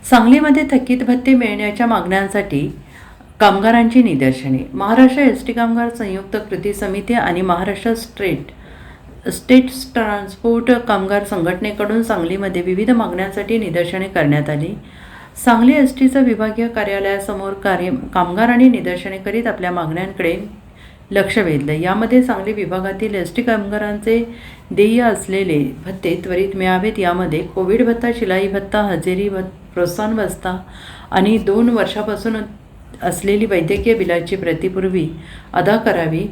सांगलीमध्ये थकीत भत्ते मिळण्याच्या मागण्यांसाठी कामगारांची निदर्शने। महाराष्ट्र एसटी कामगार संयुक्त कृती समिती आणि महाराष्ट्र स्टेट ट्रान्सपोर्ट कामगार संघटनेकडून सांगलीमध्ये विविध मागण्यांसाठी निदर्शने करण्यात आली। सांगली एसटीच्या विभागीय कार्यालयासमोर कामगारांनी निदर्शने करीत आपल्या मागण्यांकडे लक्ष वेधलं। यामध्ये सांगली विभागातील एसटी कामगारांचे देय असलेले भत्ते त्वरित मिळावेत। यामध्ये कोविड भत्ता, शिलाई भत्ता, हजेरी प्रोत्साहन भत्ता आणि 2 वर्षापासून असलेली वैद्यकीय बिलाची प्रतिपूर्वी अदा करावी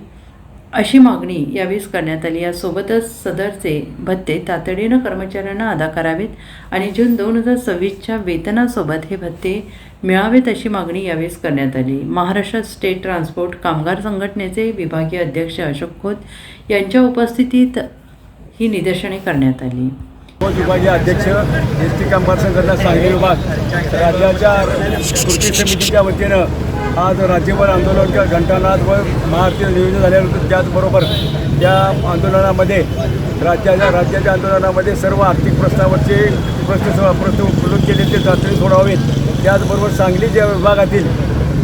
अशी मागणी यावेळी करण्यात आली। यासोबतच सदरचे भत्ते तातडीनं कर्मचाऱ्यांना अदा करावेत आणि जून 2026च्या वेतनासोबत हे भत्ते मिळावेत अशी मागणी यावेळी करण्यात आली। महाराष्ट्र स्टेट ट्रान्सपोर्ट कामगार संघटनेचे विभागीय अध्यक्ष अशोक खोत यांच्या उपस्थितीत ही निदर्शने करण्यात आली। विभागीय अध्यक्ष एसटी कामगार संघटना सांगली विभाग राज्याच्या कृती समितीच्या वतीनं आज राज्यभर आंदोलन घंटानाद व महाआरती नियोजन झालेलं होतं। त्याचबरोबर त्या आंदोलनामध्ये राज्याच्या आंदोलनामध्ये सर्व आर्थिक प्रश्नावरचे प्रश्न खुलून केले ते तातडीने सोडावेत। त्याचबरोबर सांगली ज्या विभागातील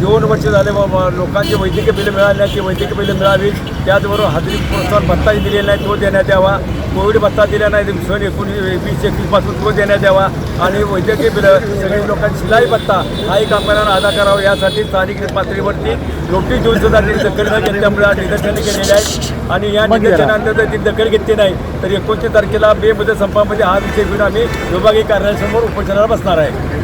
2 वर्ष झाले लोकांचे वैद्यकीय बिलं मिळाले नाही, ते वैद्यकीय बिलं मिळावी। त्याचबरोबर हजेरी प्रोत्साहन भत्ताही दिलेला नाही, तो देण्यात यावा। कोविड भत्ता दिला नाही, सन 2020-21 पासून तो देण्यात यावा आणि वैद्यकीय बिलं सगळ्या लोकांची शिलाई भत्ता हाही कामगारांना अदा करावा। यासाठी स्थानिक पातळीवरती नोटीस देऊन सुद्धा दखल न घेतल्यामुळे निदर्शने केलेली आहेत आणि या निदर्शनानंतर जर ती दखल घेतली नाही तर 29 तारखेला बेमुदत संपामध्ये हा विषय घेऊन आम्ही विभागीय कार्यालयासमोर उपोषणाला बसणार आहे।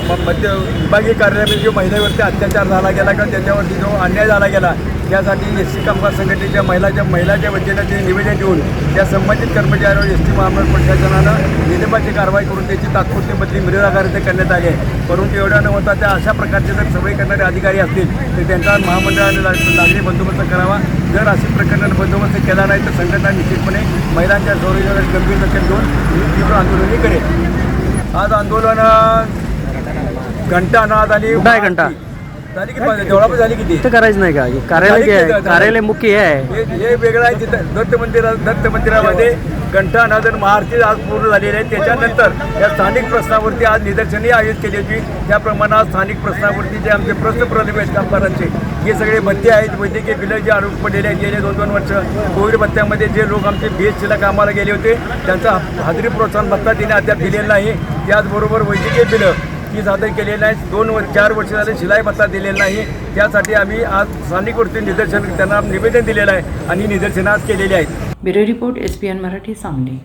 विभागीय कार्यालयामध्ये जो महिलेवरती अत्याचार झाला गेला किंवा त्याच्यावरती जो अन्याय झाला गेला त्यासाठी एसटी कामगार संघटनेच्या महिलाच्या वतीनं जे निवेदन देऊन त्या संबंधित कर्मचाऱ्यावर एसटी महामंडळ प्रशासनानं निलंबनाची कारवाई करून त्याची तात्पुरती बदली मिरजागारीते करण्यात आली आहे। परंतु एवढा न होता त्या अशा प्रकारचे जर सवयी करणारे अधिकारी असतील तर त्यांचा महामंडळाने लागली बंदोबस्त करावा। जर अशी प्रकरणाने बंदोबस्त केला नाही तर संघटना निश्चितपणे महिलांच्या संरक्षणासाठी गंभीर दखल घेऊन तीव्र आंदोलनही करेल। आज आंदोलन घंटानाद आणि घंटा झाली की देवळापण झाली किती करायचं नाही का? कार्यालय मुख्य आहे हे वेगळं आहे। तिथं दत्त मंदिरामध्ये घंटानाद आणि महाआरती आज पूर्ण झालेली आहे। त्याच्यानंतर या स्थानिक प्रश्नावरती आज निदर्शने आयोजित केली होती। त्या प्रमाणात स्थानिक प्रश्नावरती जे आमचे प्रश्न प्रलंबित आहेत कामगारांचे हे सगळे भत्ते आहेत, वैद्यकीय बिलं जे आरोप पडलेले आहेत गेले 2-2 वर्ष कोविड भत्त्यामध्ये जे लोक आमचे BHCला कामाला गेले होते त्यांचा हजेरी प्रोत्साहन भत्ता तिने अद्याप दिलेला नाही। त्याचबरोबर वैद्यकीय बिलं ही सादर केलेली नाही, 2-4 वर्ष झाले शिलाई भत्ता दिलेला नाही। त्यासाठी आम्ही आज स्थानिकवरती निदर्शन त्यांना निवेदन दिलेलं आहे आणि निदर्शनं आज केलेली आहेत। Bureau report SPN Marathi Sangli.